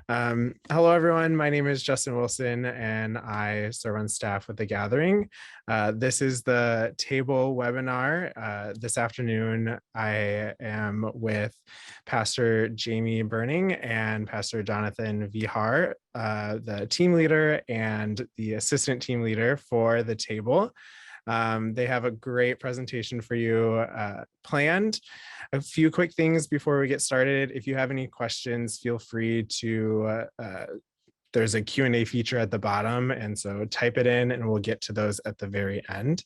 Hello, everyone. My name is Justin Wilson, and I serve on staff with The Gathering. This is the tAble webinar. This afternoon, I am with Pastor Jamie Burning and Pastor Jonathan Vihar, the team leader and the assistant team leader for the tAble. They have a great presentation for you planned. A few quick things before we get started. If you have any questions, feel free to, there's a Q&A feature at the bottom, and so type it in and we'll get to those at the very end.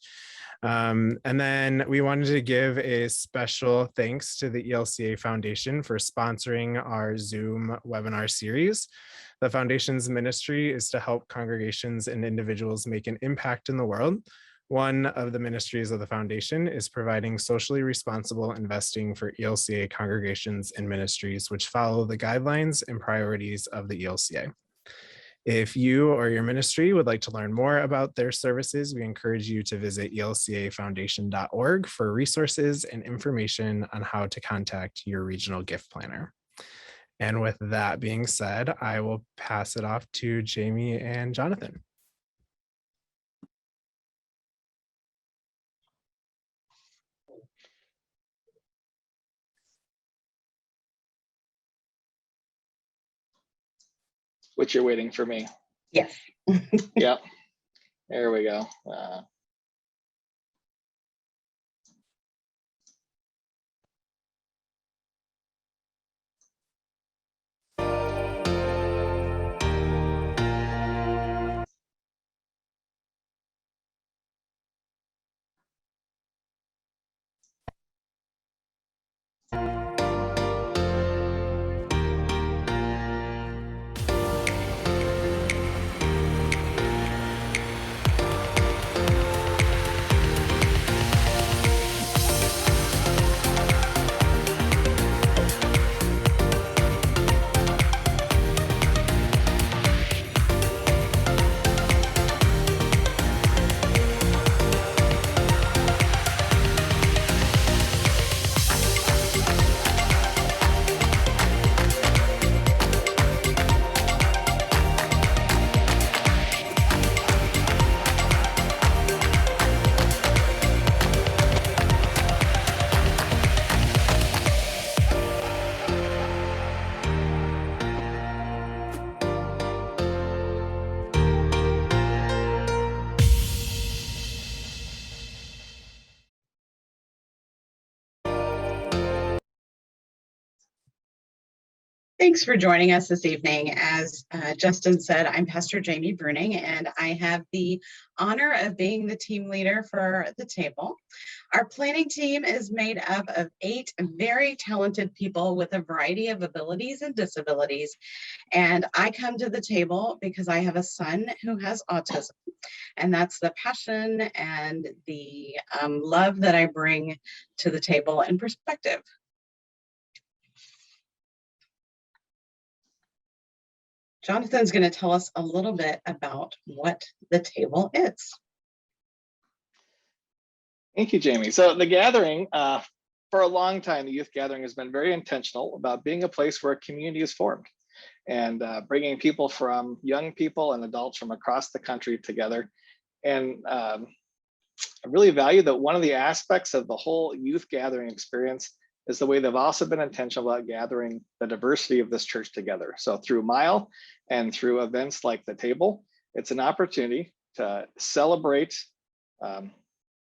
And then we wanted to give a special thanks to the Elca Foundation for sponsoring our Zoom webinar series. The foundation's ministry is to help congregations and individuals make an impact in the world. One of the ministries of the foundation is providing socially responsible investing for ELCA congregations and ministries which follow the guidelines and priorities of the ELCA. If you or your ministry would like to learn more about their services, we encourage you to visit elcafoundation.org for resources and information on how to contact your regional gift planner. And with that being said, I will pass it off to Jamie and Jonathan. Which you're waiting for me. Yes. Yep. There we go. Thanks for joining us this evening. As Justin said, I'm Pastor Jamie Bruning, and I have the honor of being the team leader for the tAble. Our planning team is made up of 8 very talented people with a variety of abilities and disabilities. And I come to the tAble because I have a son who has autism. And that's the passion and the love that I bring to the tAble and perspective. Jonathan's going to tell us a little bit about what the tAble is. Thank you, Jamie. So the gathering, for a long time, the youth gathering has been very intentional about being a place where a community is formed and bringing people from young people and adults from across the country together. And I really value that one of the aspects of the whole youth gathering experience is the way they've also been intentional about gathering the diversity of this church together. So through Mile and through events like the tAble, it's an opportunity to celebrate the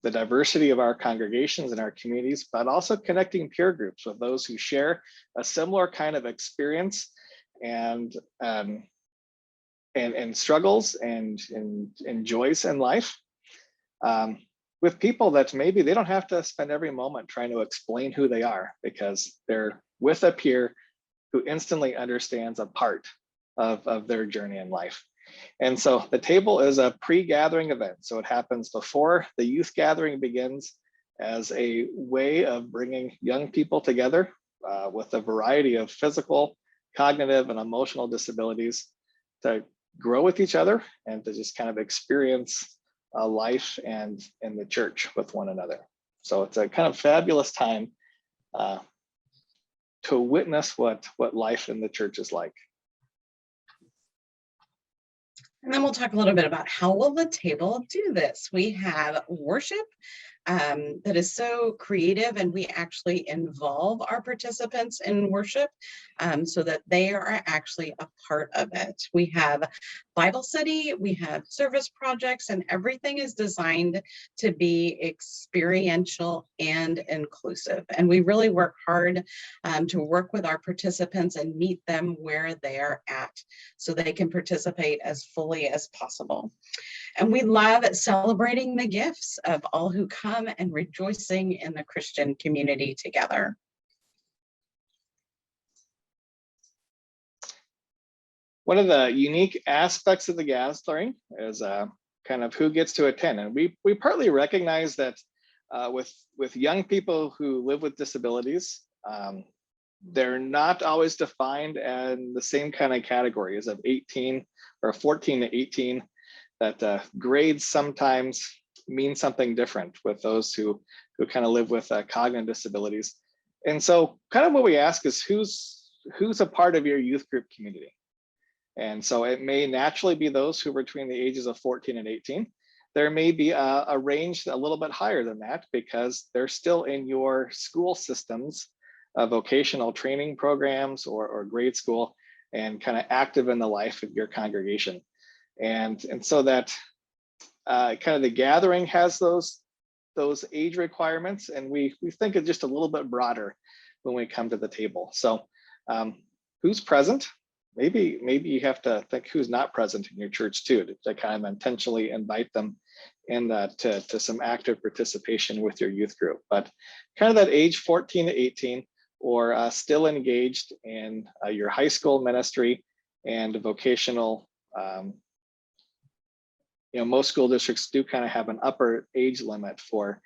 diversity of our congregations and our communities, but also connecting peer groups with those who share a similar kind of experience and struggles and joys in life. With people that maybe they don't have to spend every moment trying to explain who they are because they're with a peer who instantly understands a part of their journey in life. And so the tAble is a pre-gathering event. So it happens before the youth gathering begins as a way of bringing young people together with a variety of physical, cognitive, and emotional disabilities to grow with each other and to just kind of experience life and in the church with one another. So it's a kind of fabulous time to witness what life in the church is like. And then we'll talk a little bit about how will the table do this. We have worship that is so creative, and we actually involve our participants in worship so that they are actually a part of it. We have Bible study, we have service projects, and everything is designed to be experiential and inclusive. And we really work hard to work with our participants and meet them where they are at so they can participate as fully as possible. And we love celebrating the gifts of all who come and rejoicing in the Christian community together. One of the unique aspects of the gathering is kind of who gets to attend. And we partly recognize that with young people who live with disabilities, they're not always defined in the same kind of categories of 18 or 14 to 18, that grades sometimes mean something different with those who kind of live with cognitive disabilities. And so kind of what we ask is who's a part of your youth group community? And so it may naturally be those who are between the ages of 14 and 18. There may be a range a little bit higher than that because they're still in your school systems, vocational training programs or grade school, and kind of active in the life of your congregation. And so that kind of the gathering has those age requirements, and we think it's just a little bit broader when we come to the table. So who's present? Maybe you have to think who's not present in your church too, to kind of intentionally invite them in to some active participation with your youth group. But kind of that age 14 to 18, or still engaged in your high school ministry and vocational. Most school districts do kind of have an upper age limit for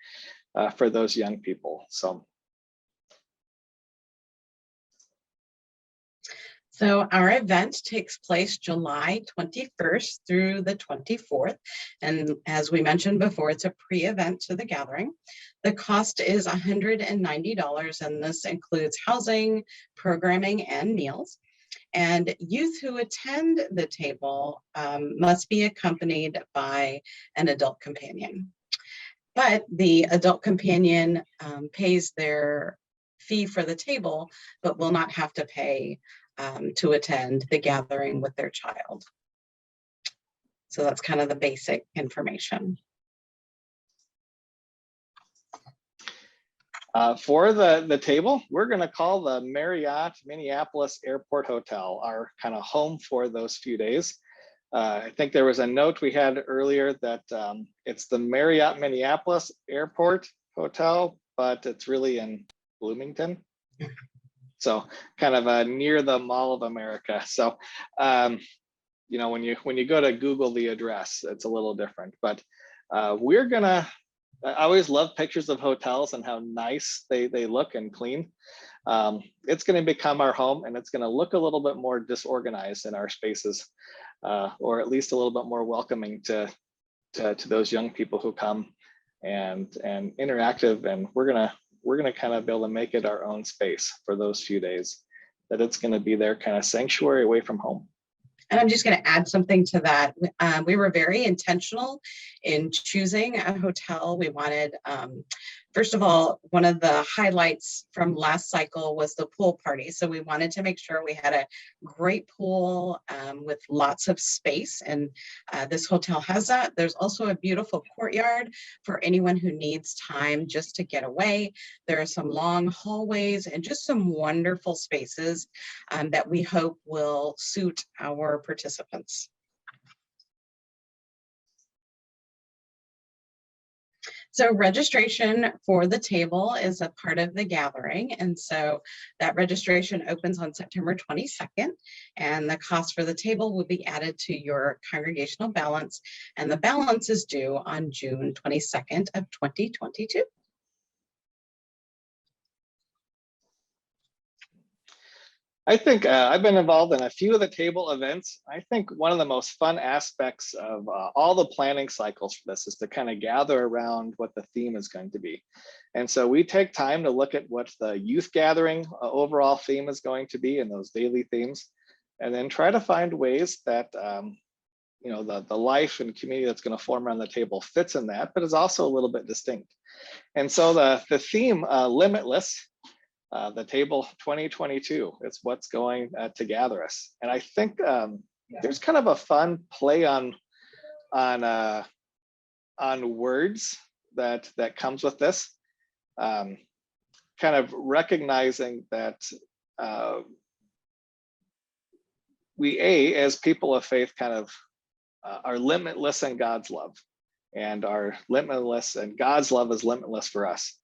those young people. So our event takes place July 21st through the 24th. And as we mentioned before, it's a pre-event to the gathering. The cost is $190, and this includes housing, programming, and meals. And youth who attend the table must be accompanied by an adult companion. But the adult companion pays their fee for the table, but will not have to pay to attend the gathering with their child. So that's kind of the basic information. For the table, we're going to call the Marriott Minneapolis Airport Hotel our kind of home for those few days. I think there was a note we had earlier that it's the Marriott Minneapolis Airport Hotel, but it's really in Bloomington. So kind of near the Mall of America. So, when you go to Google the address, it's a little different, but I always love pictures of hotels and how nice they look and clean. It's going to become our home, and it's going to look a little bit more disorganized in our spaces, or at least a little bit more welcoming to those young people who come and interactive. And we're gonna kind of be able to make it our own space for those few days, that it's going to be their kind of sanctuary away from home. And I'm just going to add something to that. We were very intentional in choosing a hotel. We wanted, first of all, one of the highlights from last cycle was the pool party. So we wanted to make sure we had a great pool with lots of space. And this hotel has that. There's also a beautiful courtyard for anyone who needs time just to get away. There are some long hallways and just some wonderful spaces that we hope will suit our participants. So registration for the table is a part of the gathering. And so that registration opens on September 22nd, and the cost for the table will be added to your congregational balance. And the balance is due on June 22nd of 2022. I think I've been involved in a few of the table events. I think one of the most fun aspects of all the planning cycles for this is to kind of gather around what the theme is going to be. And so we take time to look at what the youth gathering overall theme is going to be and those daily themes, and then try to find ways that the life and community that's going to form around the table fits in that, but is also a little bit distinct. And so the theme, Limitless, the table 2022, it's what's going to gather us. And I think there's kind of a fun play on words that comes with this, kind of recognizing that we, as people of faith, kind of are limitless in God's love, and are limitless, and God's love is limitless for us.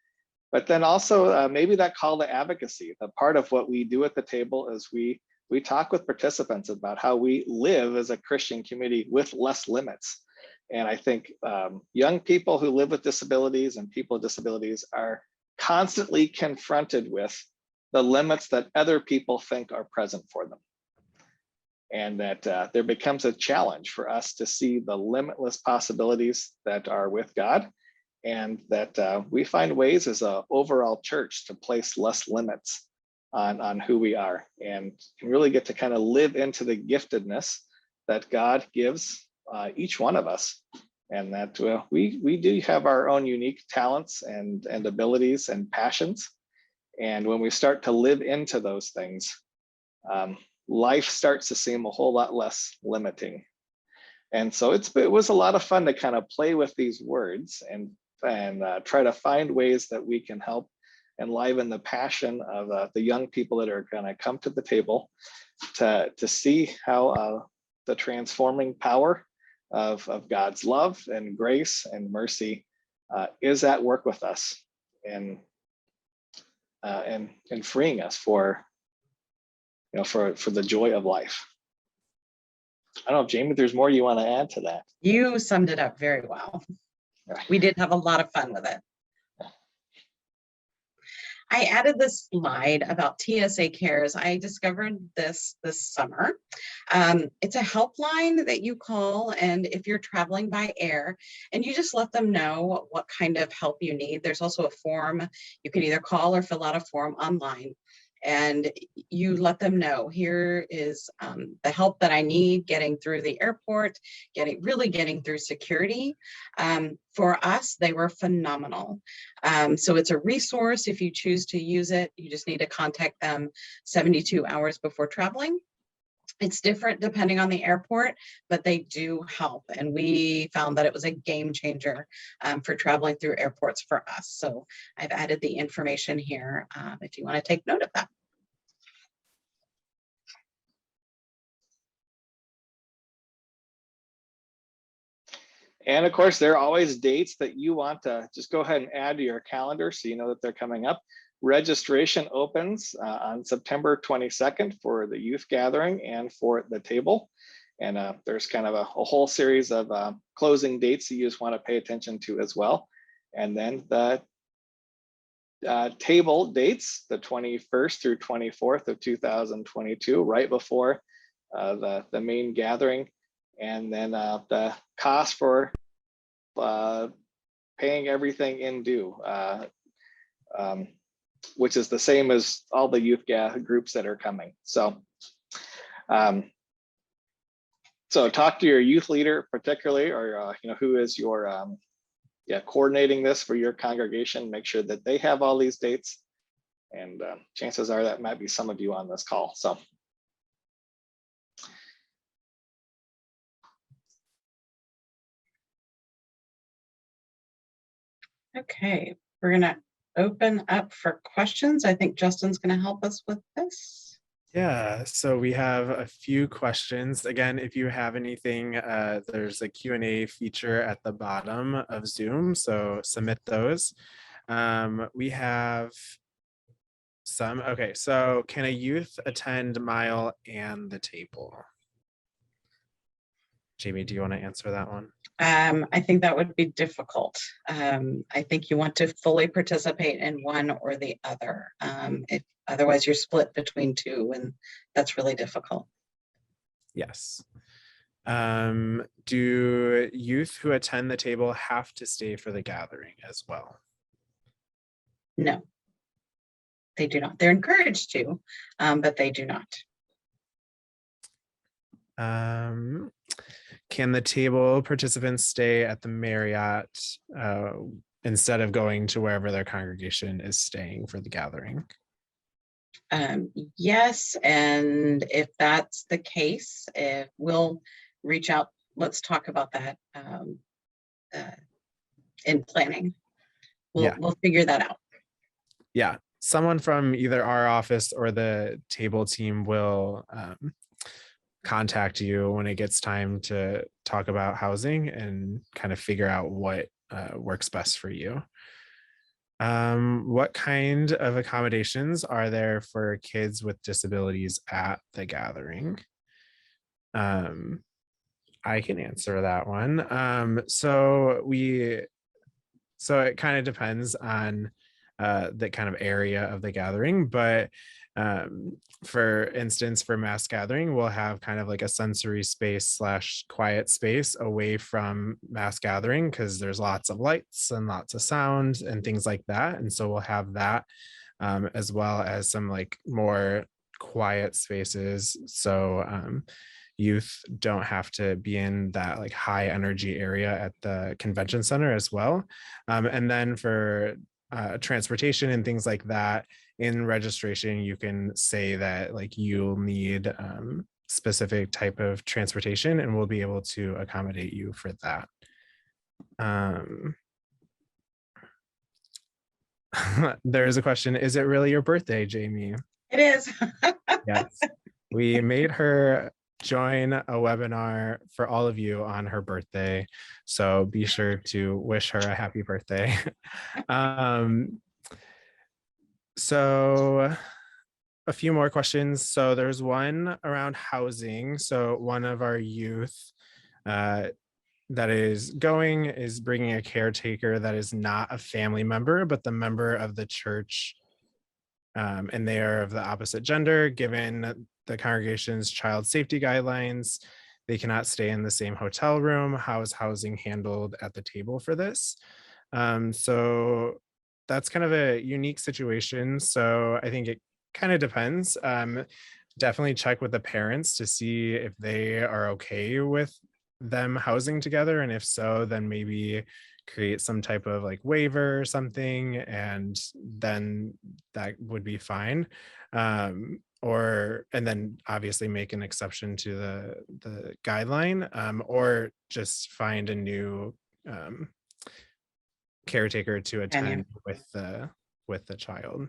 But then also maybe that call to advocacy. The part of what we do at the table is we talk with participants about how we live as a Christian community with less limits. And I think young people who live with disabilities and people with disabilities are constantly confronted with the limits that other people think are present for them. And that there becomes a challenge for us to see the limitless possibilities that are with God, and that we find ways as an overall church to place less limits on who we are, and can really get to kind of live into the giftedness that God gives each one of us. And that we do have our own unique talents and abilities and passions. And when we start to live into those things, life starts to seem a whole lot less limiting. And so it was a lot of fun to kind of play with these words and try to find ways that we can help enliven the passion of the young people that are going to come to the table to see how the transforming power of God's love and grace and mercy is at work with us, and freeing us for the joy of life. I don't know, Jamie, if there's more you want to add to that. You summed it up very well. We did have a lot of fun with it. I added this slide about Tsa Cares. I discovered this summer. It's a helpline that you call, and if you're traveling by air, and you just let them know what kind of help you need. There's also a form. You can either call or fill out a form online, and you let them know, here is the help that I need getting through the airport, really getting through security. For us, they were phenomenal. So it's a resource. If you choose to use it, you just need to contact them 72 hours before traveling. It's different depending on the airport, but they do help. And we found that it was a game changer for traveling through airports for us. So I've added the information here if you want to take note of that. And of course, there are always dates that you want to just go ahead and add to your calendar so you know that they're coming up. Registration opens on September 22nd for the youth gathering and for the table. And there's kind of a whole series of closing dates that you just want to pay attention to as well. And then the table dates, the 21st through 24th of 2022, right before the main gathering. And then the cost for paying everything in due, which is the same as all the youth groups that are coming. So, so talk to your youth leader particularly, or who is your coordinating this for your congregation. Make sure that they have all these dates, and chances are that might be some of you on this call. So. Okay, we're going to open up for questions. I think Justin's going to help us with this. Yeah, so we have a few questions. Again, if you have anything, there's a Q&A feature at the bottom of Zoom, so submit those. We have some. Okay, so can a youth attend Mile and the table? Jamie, do you want to answer that one? I think that would be difficult. I think you want to fully participate in one or the other. Otherwise, you're split between two, and that's really difficult. Yes. Do youth who attend the table have to stay for the gathering as well? No, they do not. They're encouraged to, but they do not. can the table participants stay at the Marriott instead of going to wherever their congregation is staying for the gathering? Yes, and if that's the case, we'll reach out. Let's talk about that in planning. We'll figure that out. Yeah, someone from either our office or the table team will contact you when it gets time to talk about housing and kind of figure out what works best for you. What kind of accommodations are there for kids with disabilities at the gathering? I can answer that one. So it kind of depends on the kind of area of the gathering, but for instance, for mass gathering, we'll have kind of like a sensory space / quiet space away from mass gathering because there's lots of lights and lots of sound and things like that. And so we'll have that as well as some like more quiet spaces. So youth don't have to be in that like high energy area at the convention center as well. And then for transportation and things like that, in registration, you can say that like you'll need specific type of transportation and we'll be able to accommodate you for that. There's a question, is it really your birthday, Jamie? It is. Yes, we made her join a webinar for all of you on her birthday, so be sure to wish her a happy birthday. So a few more questions. So there's one around housing. So one of our youth that is bringing a caretaker that is not a family member, but the member of the church, and they are of the opposite gender. Given the congregation's child safety guidelines, they cannot stay in the same hotel room. How is housing handled at the table for this? So that's kind of a unique situation. So I think it kind of depends. Definitely check with the parents to see if they are okay with them housing together. And if so, then maybe create some type of like waiver or something, and then that would be fine. And then obviously make an exception to the guideline, or just find a new caretaker to attend with the child.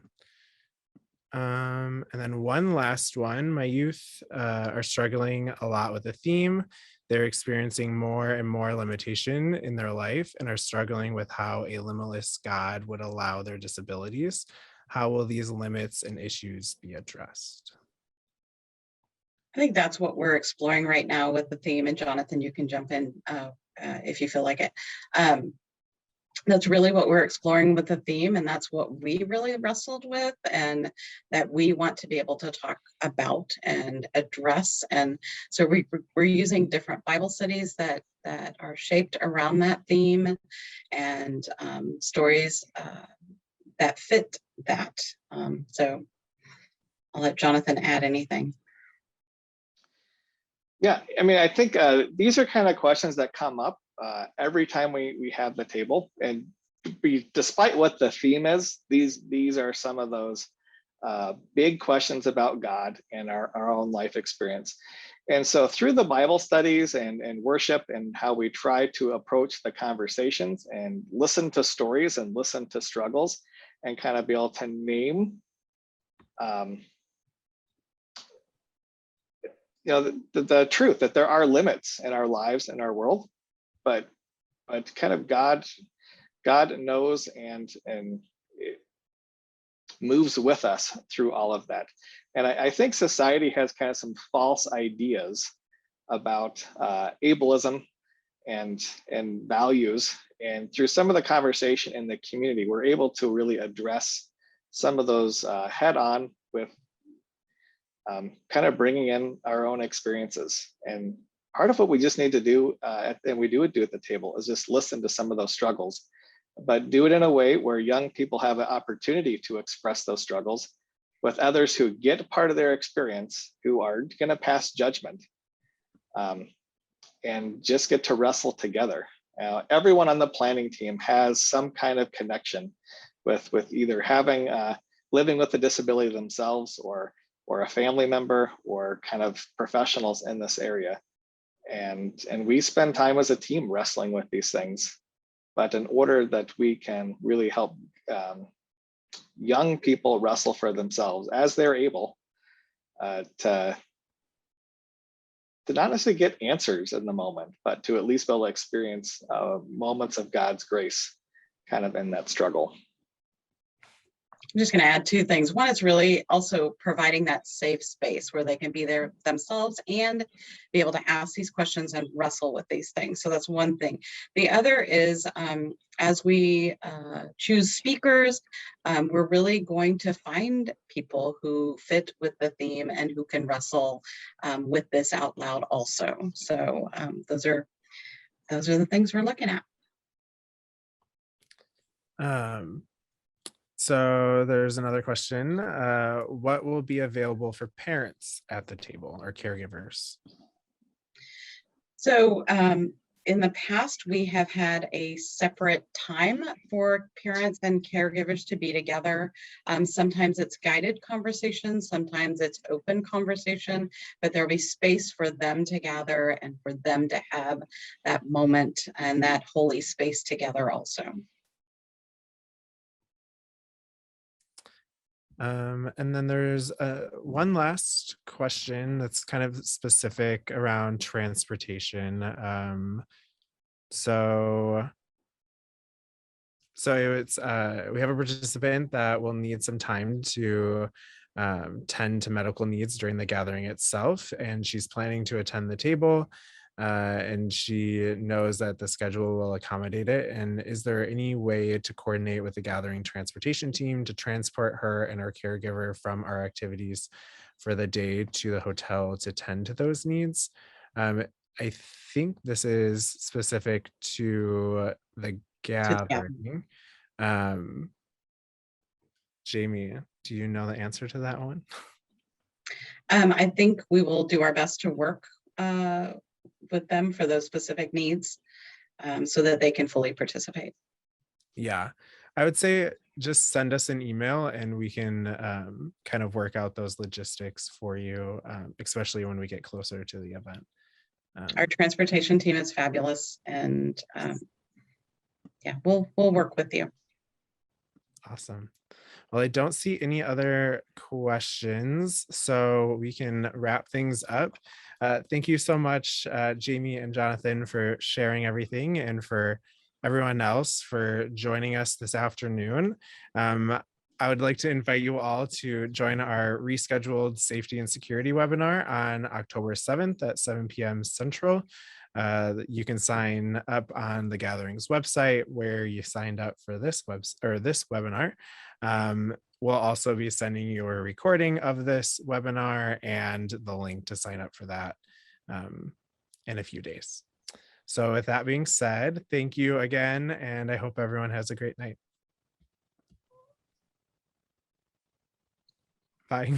And then one last one, my youth are struggling a lot with the theme. They're experiencing more and more limitation in their life and are struggling with how a limitless God would allow their disabilities. How will these limits and issues be addressed? I think that's what we're exploring right now with the theme, and Jonathan, you can jump in if you feel like it. That's really what we're exploring with the theme, and that's what we really wrestled with, and that we want to be able to talk about and address. And so we're using different Bible studies that are shaped around that theme, and stories that fit that. So I'll let Jonathan add anything. Yeah, I mean, I think these are kind of questions that come up every time we have the table, and despite what the theme is, these are some of those big questions about God and our own life experience. And so through the Bible studies and worship and how we try to approach the conversations and listen to stories and listen to struggles and kind of be able to name the truth that there are limits in our lives and our world, but kind of God knows and moves with us through all of that. And I think society has kind of some false ideas about ableism and values. And through some of the conversation in the community, we're able to really address some of those head on with kind of bringing in our own experiences. And part of what we just need to do, and we do at the table, is just listen to some of those struggles, but do it in a way where young people have an opportunity to express those struggles with others who get part of their experience, who are going to pass judgment. and just get to wrestle together. Everyone on the planning team has some kind of connection with either having living with a disability themselves, or a family member, or kind of professionals in this area. And we spend time as a team wrestling with these things. But in order that we can really help young people wrestle for themselves as they're able, to not necessarily get answers in the moment, but to at least be able to experience moments of God's grace kind of in that struggle. I'm just going to add two things. One is really also providing that safe space where they can be there themselves and be able to ask these questions and wrestle with these things. So that's one thing. The other is as we choose speakers, we're really going to find people who fit with the theme and who can wrestle with this out loud also. So those are the things we're looking at. So there's another question. What will be available for parents at the table or caregivers? So in the past, we have had a separate time for parents and caregivers to be together. Sometimes it's guided conversation, sometimes it's open conversation, but there'll be space for them to gather and for them to have that moment and that holy space together also. And then there's one last question that's kind of specific around transportation. So it's we have a participant that will need some time to tend to medical needs during the gathering itself, and she's planning to attend the table. And she knows that the schedule will accommodate it. And is there any way to coordinate with the gathering transportation team to transport her and our caregiver from our activities for the day to the hotel to tend to those needs? I think this is specific to the gathering. Jamie, do you know the answer to that one? I think we will do our best to work with them for those specific needs so that they can fully participate. Yeah, I would say just send us an email and we can kind of work out those logistics for you, especially when we get closer to the event. Our transportation team is fabulous, and yeah, we'll work with you. Awesome. Well, I don't see any other questions, so we can wrap things up. Thank you so much, Jamie and Jonathan, for sharing everything, and for everyone else for joining us this afternoon. I would like to invite you all to join our rescheduled safety and security webinar on October 7th at 7 p.m. Central. You can sign up on the Gatherings website where you signed up for this webinar. We'll also be sending you a recording of this webinar and the link to sign up for that in a few days. So with that being said, thank you again, and I hope everyone has a great night. Bye.